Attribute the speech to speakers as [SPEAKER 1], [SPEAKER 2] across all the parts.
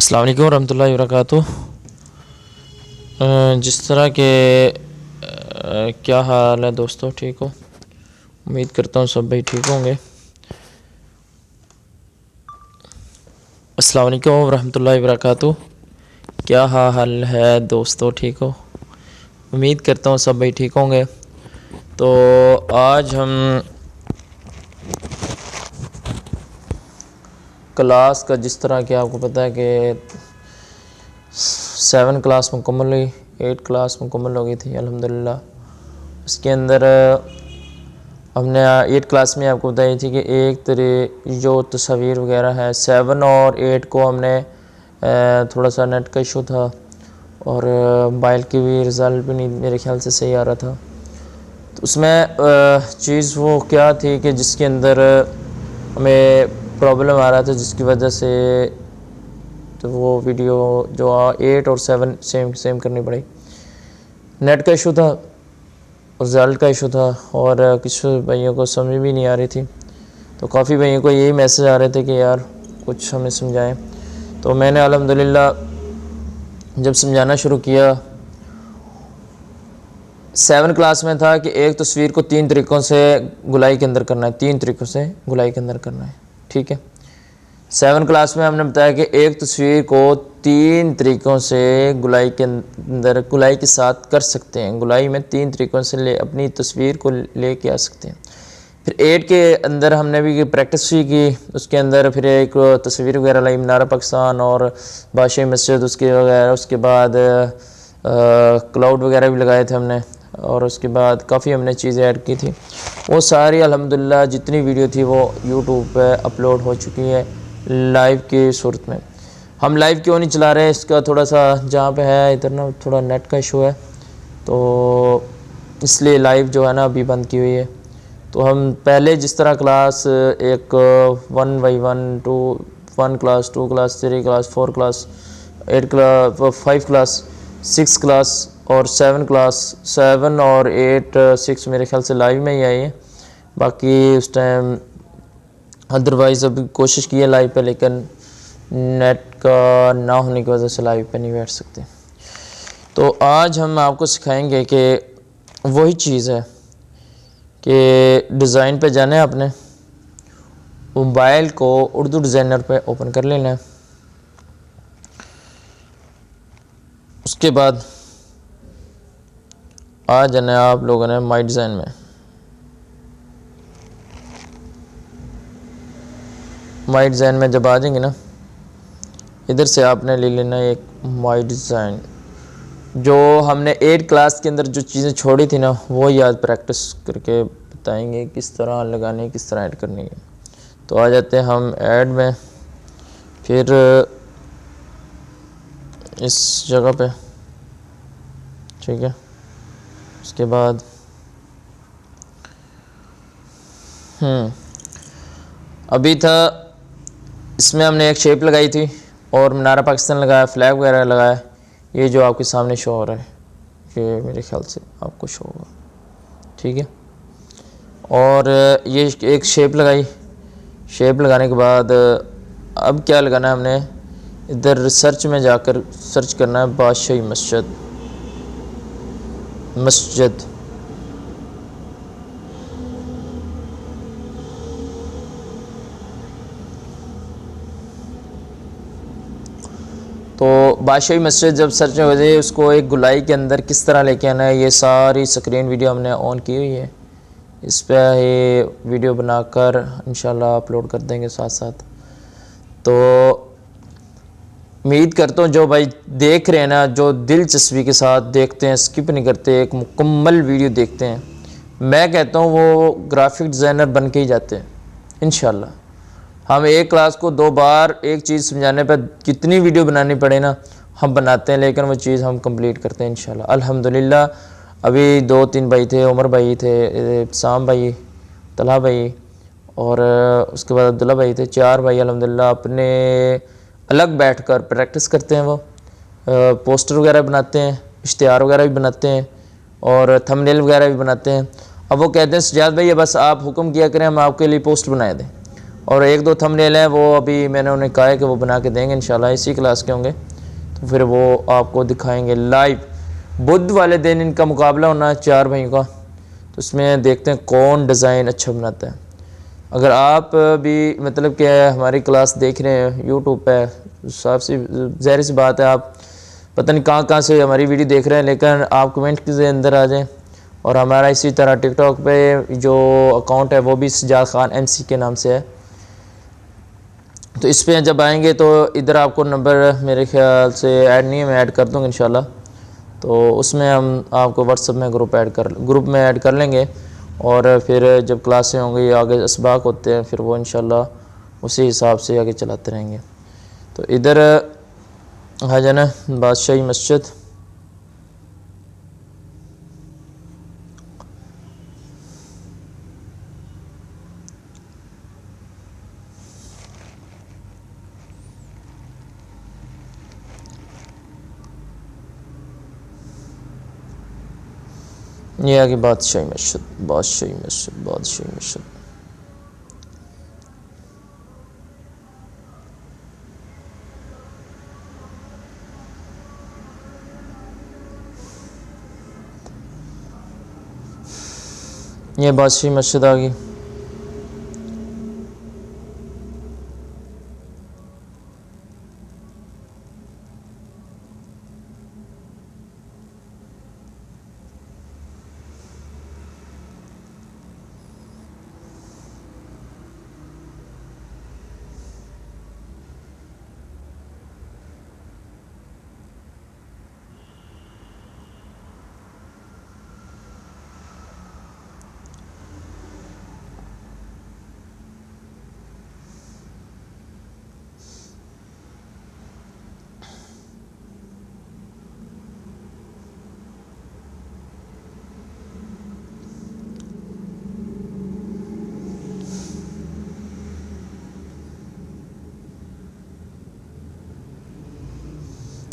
[SPEAKER 1] अस्सलाम वालेकुम रहमतुल्लाहि व बरकातुहू। जिस तरह के क्या हाल है दोस्तों, ठीक हो? उम्मीद करता हूँ सब भाई ठीक होंगे। अस्सलाम वालेकुम रहमतुल्लाहि व बरकातुहू। क्या हाल है दोस्तों, ठीक हो? उम्मीद करता हूँ सब भाई ठीक होंगे। तो आज हम क्लास का, जिस तरह के आपको पता है कि 7 क्लास मुकम्मल हुई, 8 क्लास मुकम्मल हो गई थी अल्हम्दुलिल्लाह। उसके अंदर हमने 8 क्लास में आपको बताई थी कि एक तरह जो तस्वीर वगैरह है, 7 और 8 को हमने थोड़ा सा नेट का इशू था और मोबाइल की भी रिज़ल्ट भी नहीं मेरे ख्याल से सही आ रहा था। तो उसमें चीज़ वो क्या थी कि जिसके अंदर हमें प्रॉब्लम आ रहा था, जिसकी वजह से तो वो वीडियो जो 8 और 7 सेम करनी पड़ी। नेट का इशू था, रिज़ल्ट का इशू था और कुछ भाइयों को समझ भी नहीं आ रही थी। तो काफ़ी भाइयों को यही मैसेज आ रहे थे कि यार कुछ हमें समझाएं। तो मैंने अल्हम्दुलिल्लाह जब समझाना शुरू किया, 7 क्लास में था कि एक तस्वीर को 3 तरीक़ों से गुलाई के अंदर करना है, 3 तरीक़ों से गुलाई के अंदर करना है, ठीक है। 7 क्लास में हमने बताया कि एक तस्वीर को 3 तरीक़ों से गुलाई के अंदर, गुलाई के साथ कर सकते हैं। गुलाई में 3 तरीक़ों से अपनी तस्वीर को लेके आ सकते हैं। फिर 8 के अंदर हमने भी प्रैक्टिस ही की। उसके अंदर फिर एक तस्वीर वगैरह लाई, मीनार पाकिस्तान और बादशाही मस्जिद, उसके वगैरह, उसके बाद क्लाउड वगैरह भी लगाए थे हमने और उसके बाद काफ़ी हमने चीज़ें ऐड की थी। वो सारी अल्हम्दुलिल्लाह जितनी वीडियो थी वो यूट्यूब पे अपलोड हो चुकी है लाइव की सूरत में। हम लाइव क्यों नहीं चला रहे, इसका थोड़ा सा जहाँ पे है इधर ना थोड़ा नेट का इशू है, तो इसलिए लाइव जो है ना अभी बंद की हुई है। तो हम पहले जिस तरह क्लास एक 1 by 1 2 1 class 2 class 3 class 4 class 8 class 5 class 6 class और 7 क्लास, 7 और 8 6 मेरे ख्याल से लाइव में ही आई है। बाकी उस टाइम अदरवाइज़ अभी कोशिश की है लाइव पे, लेकिन नेट का ना होने की वजह से लाइव पे नहीं बैठ सकते। तो आज हम आपको सिखाएंगे कि वही चीज़ है कि डिज़ाइन पे जाना है, आपने मोबाइल को उर्दू डिज़ाइनर पे ओपन कर लेना है। उसके बाद आ जाना है आप लोगों ने माई डिज़ाइन में। माई डिज़ाइन में जब आ जाएंगे ना, इधर से आपने ले लेना है एक माई डिज़ाइन। जो हमने 8 क्लास के अंदर जो चीज़ें छोड़ी थी ना, वो याद प्रैक्टिस करके बताएंगे किस तरह लगानी, किस तरह ऐड करनी है। तो आ जाते हैं हम ऐड में, फिर इस जगह पे, ठीक है। उसके बाद अभी था इसमें हमने एक शेप लगाई थी और मीनार पाकिस्तान लगाया, फ्लैग वगैरह लगाया। ये जो आपके सामने शो हो रहा है, ये मेरे ख्याल से आपको शो होगा, ठीक है। और ये एक शेप लगाई। शेप लगाने के बाद अब क्या लगाना है, हमने इधर सर्च में जाकर सर्च करना है बादशाही मस्जिद। तो बादशाही मस्जिद जब सर्च हो जाए, उसको एक गुलाई के अंदर किस तरह लेके आना है, ये सारी स्क्रीन वीडियो हमने ऑन की हुई है। इस पर ये वीडियो बनाकर इंशाल्लाह अपलोड कर देंगे साथ साथ। तो उम्मीद करता हूँ जो भाई देख रहे हैं ना, जो दिलचस्पी के साथ देखते हैं, स्किप नहीं करते, एक मुकम्मल वीडियो देखते हैं, मैं कहता हूँ वो ग्राफिक डिज़ाइनर बन के ही जाते हैं इंशाल्लाह। हम एक क्लास को 2 बार एक चीज़ समझाने पर कितनी वीडियो बनानी पड़े ना, हम बनाते हैं, लेकिन वो चीज़ हम कंप्लीट करते हैं इंशाल्लाह अल्हम्दुलिल्लाह। अभी 2-3 भाई थे, उमर भाई थे, साम भाई, तलहा भाई और उसके बाद अब्दुल्ला भाई थे। 4 भाई अल्हम्दुलिल्लाह अपने अलग बैठकर प्रैक्टिस करते हैं। वो पोस्टर वगैरह बनाते हैं, इश्तिहार वगैरह भी बनाते हैं और थंबनेल वगैरह भी बनाते हैं। अब वो कहते हैं सजाद भाई बस आप हुक्म किया करें, हम आपके लिए पोस्ट बनाए दें। और एक दो थंबनेल हैं वो अभी मैंने उन्हें कहा है कि वो बना के देंगे इंशाल्लाह, इसी क्लास के होंगे तो फिर वो आपको दिखाएंगे लाइव। बुध वाले दिन इनका मुकाबला होना है 4 भाइयों का, तो उसमें देखते हैं कौन डिज़ाइन अच्छा बनाता है। अगर आप भी मतलब कि हमारी क्लास देख रहे हैं यूट्यूब पे, साफ सी ज़ाहिर सी बात है आप पता नहीं कहाँ से हमारी वीडियो देख रहे हैं, लेकिन आप कमेंट के अंदर आ जाएं। और हमारा इसी तरह टिकटॉक पे जो अकाउंट है वो भी सजाद खान MC के नाम से है, तो इस पर जब आएंगे तो इधर आपको नंबर मेरे ख्याल से ऐड नहीं है, मैं ऐड कर दूँगा इंशाल्लाह। तो उसमें हम आपको व्हाट्सएप में ग्रुप में ऐड कर लेंगे, और फिर जब क्लासें होंगी आगे इसबाक होते हैं फिर वो इंशाल्लाह उसी हिसाब से आगे चलाते रहेंगे। तो इधर आ जाना बादशाही मस्जिद, ये आगे बादशाही मस्जिद, बादशाही मस्जिद, बादशाही मस्जिद। ये बादशाही मस्जिद आ गई।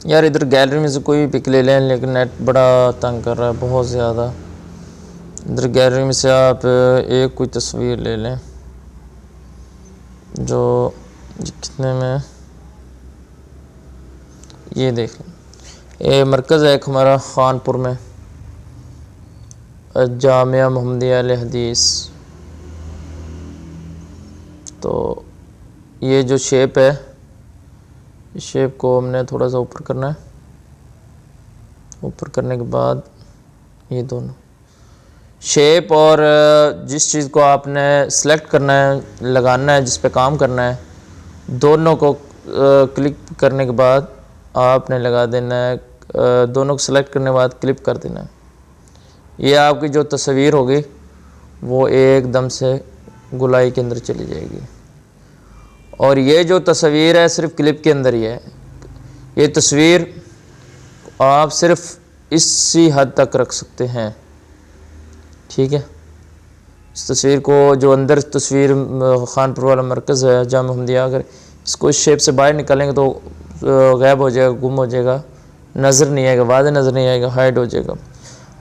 [SPEAKER 1] यार इधर गैलरी में से कोई भी पिक ले लें, लेकिन नेट बड़ा तंग कर रहा है बहुत ज़्यादा। इधर गैलरी में से आप एक कोई तस्वीर ले लें जो कितने में, ये देख लें। ये मरकज़ है एक हमारा खानपुर में, जामिया मोहम्मदिया अल हदीस। तो ये जो शेप है, इस शेप को हमने थोड़ा सा ऊपर करना है। ऊपर करने के बाद ये दोनों शेप और जिस चीज़ को आपने सेलेक्ट करना है, लगाना है, जिस पे काम करना है, दोनों को क्लिक करने के बाद आपने लगा देना है। दोनों को सेलेक्ट करने के बाद क्लिक कर देना है। ये आपकी जो तस्वीर होगी वो एकदम से गुलाई के अंदर चली जाएगी। और ये जो तस्वीर है सिर्फ क्लिप के अंदर ही है। ये तस्वीर आप सिर्फ इसी हद तक रख सकते हैं, ठीक है। इस तस्वीर को जो अंदर तस्वीर खानपुर वाला मरकज़ है जामिया मोहम्मदिया, अगर इसको इस शेप से बाहर निकालेंगे तो गायब हो जाएगा, गुम हो जाएगा, नज़र नहीं आएगा, वाज़ेह नज़र नहीं आएगा, हाइड हो जाएगा।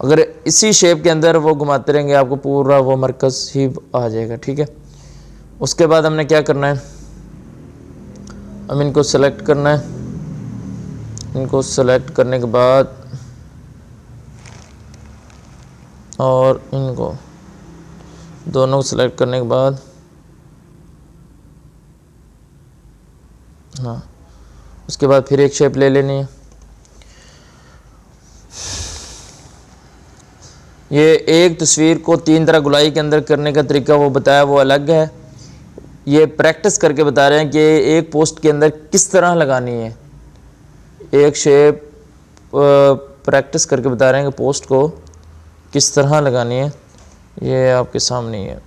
[SPEAKER 1] अगर इसी शेप के अंदर वो घुमाते रहेंगे आपको पूरा वो मरकज़ ही आ जाएगा, ठीक है। उसके बाद हमने क्या करना है, हम इनको सेलेक्ट करना है। इनको सेलेक्ट करने के बाद और इनको दोनों को सेलेक्ट करने के बाद, हाँ, उसके बाद फिर एक शेप ले लेनी है। ये एक तस्वीर को 3 तरह गुलाई के अंदर करने का तरीका वो बताया, वो अलग है। ये प्रैक्टिस करके बता रहे हैं कि एक पोस्ट के अंदर किस तरह लगानी है। एक शेप प्रैक्टिस करके बता रहे हैं कि पोस्ट को किस तरह लगानी है। ये आपके सामने ही है।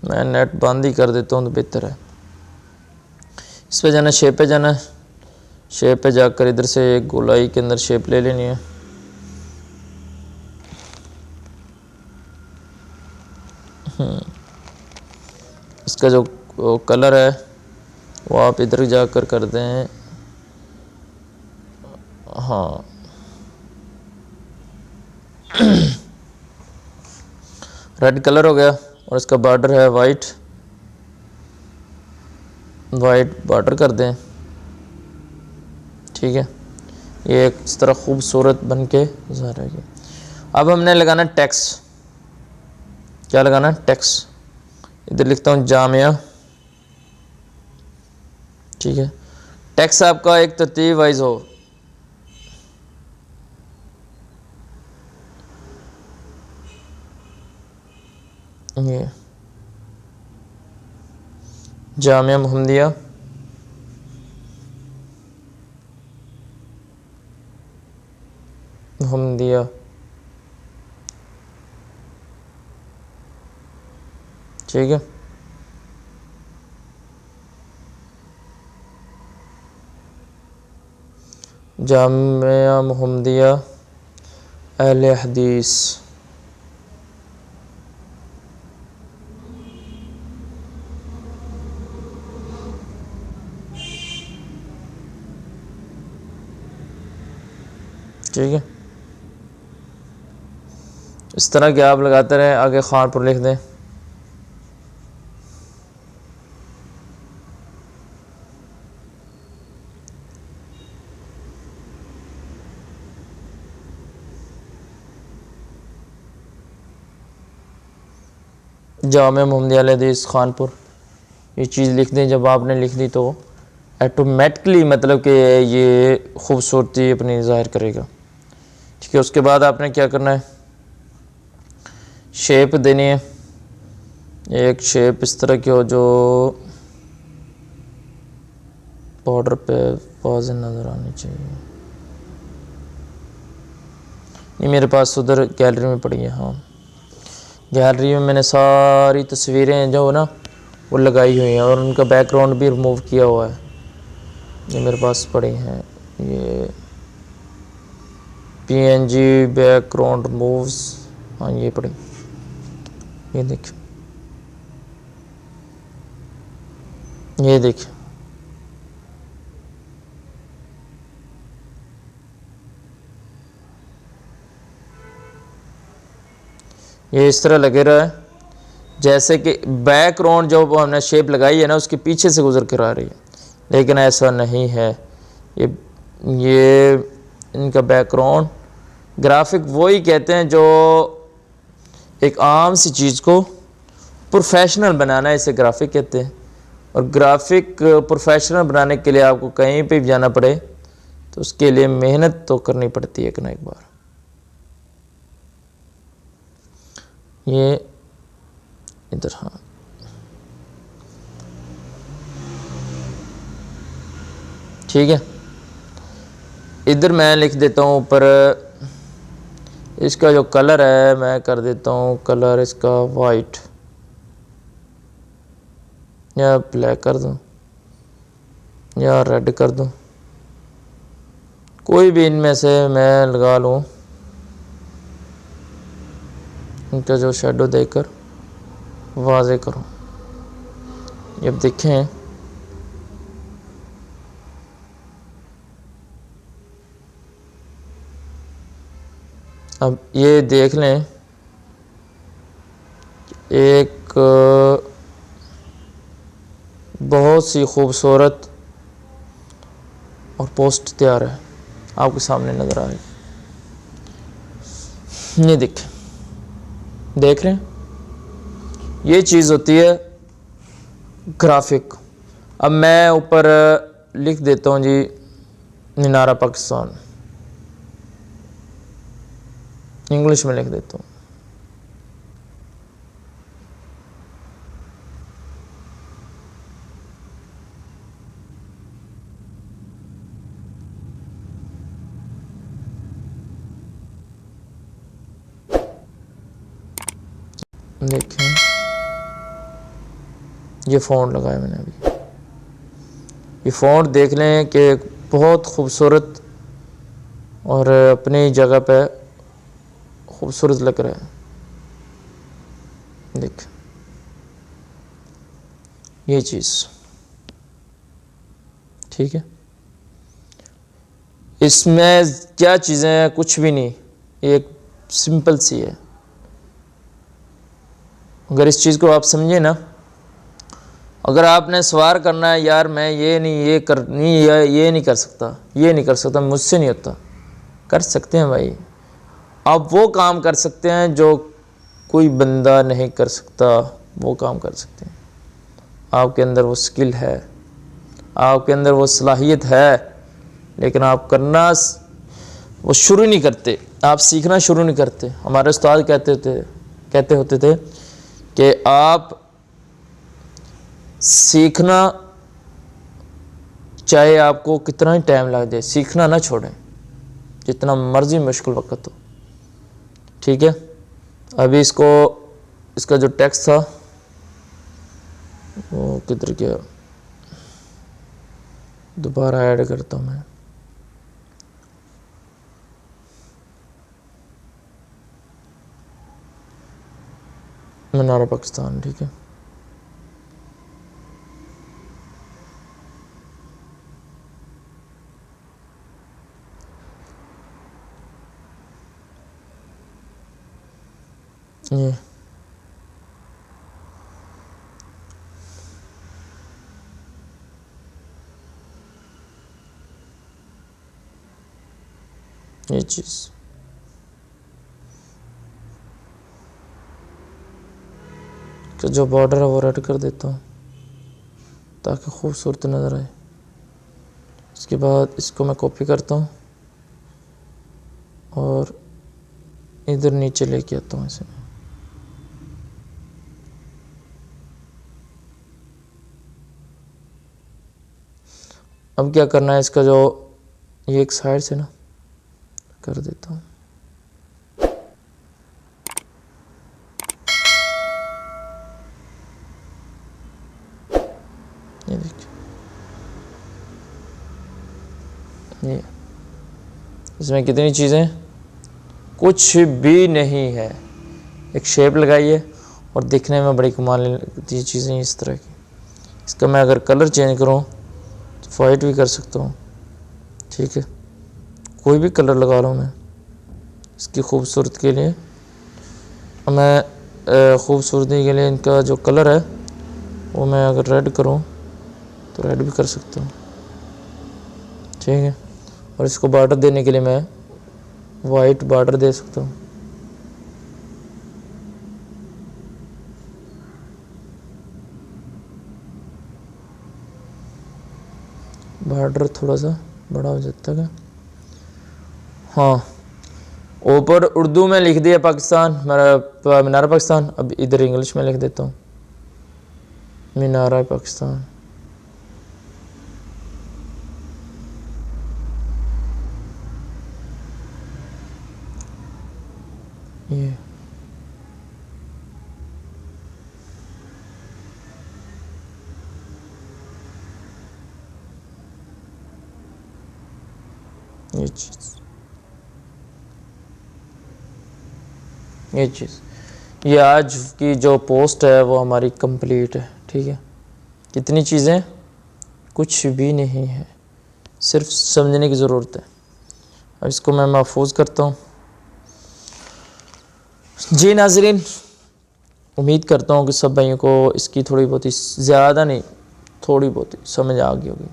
[SPEAKER 1] मैं नेट बंद ही कर देता हूँ तो बेहतर है। इस पे जाना, शेप पे जाना है। शेप पे जाकर इधर से एक गोलाई के अंदर शेप ले लेनी है। इसका जो कलर है वो आप इधर जाकर कर दें, हाँ रेड कलर हो गया और इसका बॉर्डर है वाइट। वाइट बॉर्डर कर दें, ठीक है। ये एक इस तरह खूबसूरत बन के ज़ाहिर है। अब हमने लगाना टैक्स, क्या लगाना, टैक्स। इधर लिखता हूँ जामिया, ठीक है। टैक्स आपका एक तरतीब वाइज हो, ये जामिया मुहम्मदिया, मुहम्मदिया, ठीक है। जामिया मुहम्मदिया अहले हदीस, ठीक है। इस तरह के आप लगाते रहें। आगे खानपुर लिख दें, जामिया मुहम्मदिया अहले हदीस खानपुर, ये चीज़ लिख दें। जब आपने लिख दी तो ऑटोमेटिकली मतलब कि ये खूबसूरती अपनी ज़ाहिर करेगा, ठीक है। उसके बाद आपने क्या करना है, शेप देनी है। एक शेप इस तरह की हो जो बॉर्डर पे वाज़ेह नज़र आनी चाहिए। ये मेरे पास उधर गैलरी में पड़ी है, हाँ गैलरी में मैंने सारी तस्वीरें जो ना वो लगाई हुई हैं और उनका बैकग्राउंड भी रिमूव किया हुआ है। ये मेरे पास पड़ी हैं, ये PNG बैकग्राउंड रिमूव्स, हाँ ये पड़ी, ये देखिए, ये देखिए, ये इस तरह लगे रहा है जैसे कि बैकग्राउंड जो हमने शेप लगाई है ना उसके पीछे से गुजर कर आ रही है, लेकिन ऐसा नहीं है। ये इनका बैकग्राउंड ग्राफिक वही कहते हैं जो एक आम सी चीज़ को प्रोफेशनल बनाना है, इसे ग्राफिक कहते हैं। और ग्राफिक प्रोफेशनल बनाने के लिए आपको कहीं पे भी जाना पड़े तो उसके लिए मेहनत तो करनी पड़ती है एक ना एक बार। ये इधर, हाँ ठीक है। इधर मैं लिख देता हूँ ऊपर, इसका जो कलर है मैं कर देता हूँ कलर इसका वाइट या ब्लैक कर दूँ या रेड कर दूँ, कोई भी इनमें से मैं लगा लूँ। इनका जो शेडो देकर वाज़े करूँ, ये अब देखें अब ये देख लें एक बहुत सी खूबसूरत और पोस्ट तैयार है, आपके सामने नज़र आ रही। ये देख रहे हैं, ये चीज़ होती है ग्राफिक। अब मैं ऊपर लिख देता हूँ जी मीनारा पाकिस्तान, इंग्लिश में लिख देता हूँ। देखें ये फ़ॉन्ट लगाया मैंने अभी, ये फ़ॉन्ट देख लें कि बहुत खूबसूरत और अपनी जगह पे खूबसूरत लग रहा है। देख ये चीज़, ठीक है। इसमें क्या चीज़ें हैं, कुछ भी नहीं, एक सिंपल सी है। अगर इस चीज़ को आप समझे ना, अगर आपने सवार करना है यार मैं ये नहीं कर सकता, ये नहीं कर सकता, मुझसे नहीं होता, कर सकते हैं भाई। आप वो काम कर सकते हैं जो कोई बंदा नहीं कर सकता, वो काम कर सकते हैं। आपके अंदर वो स्किल है, आपके अंदर वो सलाहियत है, लेकिन आप करना वो शुरू नहीं करते, आप सीखना शुरू नहीं करते। हमारे उस्ताद कहते होते थे कि आप सीखना चाहे आपको कितना ही टाइम लग जाए, सीखना ना छोड़ें, जितना मर्जी मुश्किल वक्त हो। ठीक है, अभी इसका जो टेक्स्ट था वो किधर गया, दोबारा ऐड करता हूँ मैं। मीनार पाकिस्तान, ठीक है। ये चीज़ तो जो बॉर्डर है वो रेड कर देता हूँ ताकि खूबसूरत नज़र आए। इसके बाद इसको मैं कॉपी करता हूँ और इधर नीचे लेके आता हूँ इसे। अब क्या करना है, इसका जो ये एक साइड से ना कर देता हूँ। ये देखिए, ये इसमें कितनी चीज़ें, कुछ भी नहीं है। एक शेप लगाइए और दिखने में बड़ी कमाल लगती है चीज़ें इस तरह की। इसका मैं अगर कलर चेंज करूँ तो वाइट भी कर सकता हूँ, ठीक है, कोई भी कलर लगा लूँ मैं इसकी खूबसूरत के लिए। मैं खूबसूरती के लिए इनका जो कलर है वो मैं अगर रेड करूँ तो रेड भी कर सकता हूँ, ठीक है। और इसको बॉर्डर देने के लिए मैं वाइट बॉर्डर दे सकता हूँ। बॉर्डर थोड़ा सा बड़ा हो जाता है। हाँ, ऊपर उर्दू में लिख दिया पाकिस्तान, मेरा मीनार पाकिस्तान। अब इधर इंग्लिश में लिख देता हूँ मीनार पाकिस्तान। ये चीज़ ये आज की जो पोस्ट है वो हमारी कंप्लीट है, ठीक है। कितनी चीज़ें, कुछ भी नहीं है, सिर्फ समझने की ज़रूरत है। अब इसको मैं महफूज करता हूँ। जी नाज़रीन, उम्मीद करता हूँ कि सब भाइयों को इसकी थोड़ी बहुत ही, ज़्यादा नहीं, थोड़ी बहुत ही समझ आ गई होगी।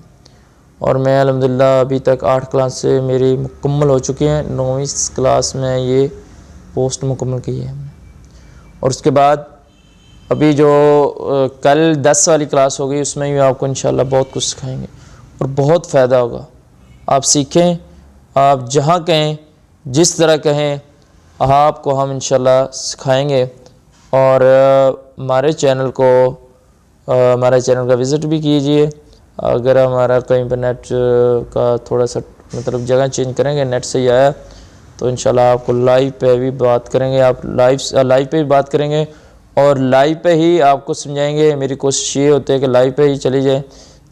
[SPEAKER 1] और मैं अल्हम्दुलिल्लाह अभी तक 8 क्लास से मेरी मुकम्मल हो चुकी हैं। 9वीं क्लास में ये पोस्ट मुकम्मल की है हमने। और उसके बाद अभी जो कल 10 वाली क्लास होगी उसमें भी आपको इंशाल्लाह बहुत कुछ सिखाएंगे और बहुत फ़ायदा होगा। आप सीखें, आप जहाँ कहें, जिस तरह कहें, आपको हम इंशाल्लाह सिखाएंगे। और हमारे चैनल का विज़िट भी कीजिए। अगर हमारा कहीं पर नेट का थोड़ा सा मतलब जगह चेंज करेंगे, नेट सही आया तो इंशाल्लाह आपको लाइव पे भी बात करेंगे, आप लाइव पे भी बात करेंगे और लाइव पे ही आपको समझाएंगे। मेरी कोशिश ये होती है कि लाइव पे ही चली जाए,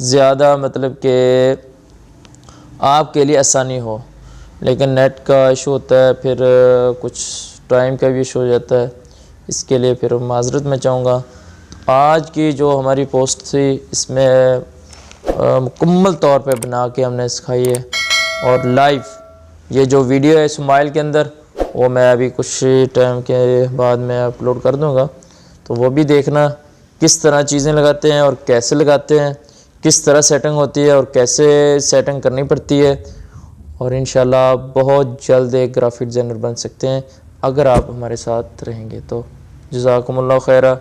[SPEAKER 1] ज़्यादा मतलब कि आपके लिए आसानी हो। लेकिन नेट का इशू होता है, फिर कुछ टाइम का भी इशू हो जाता है, इसके लिए फिर माज़रत मैं चाहूँगा। आज की जो हमारी पोस्ट थी इसमें मुकम्मल तौर पे बना के हमने सिखाई है। और लाइव ये जो वीडियो है स्माइल के अंदर, वो मैं अभी कुछ टाइम के बाद मैं अपलोड कर दूंगा, तो वो भी देखना किस तरह चीज़ें लगाते हैं और कैसे लगाते हैं, किस तरह सेटिंग होती है और कैसे सेटिंग करनी पड़ती है। और इंशाल्लाह बहुत जल्द एक ग्राफिक डिज़ाइनर बन सकते हैं अगर आप हमारे साथ रहेंगे तो। जज़ाकुमुल्लाह खैरा।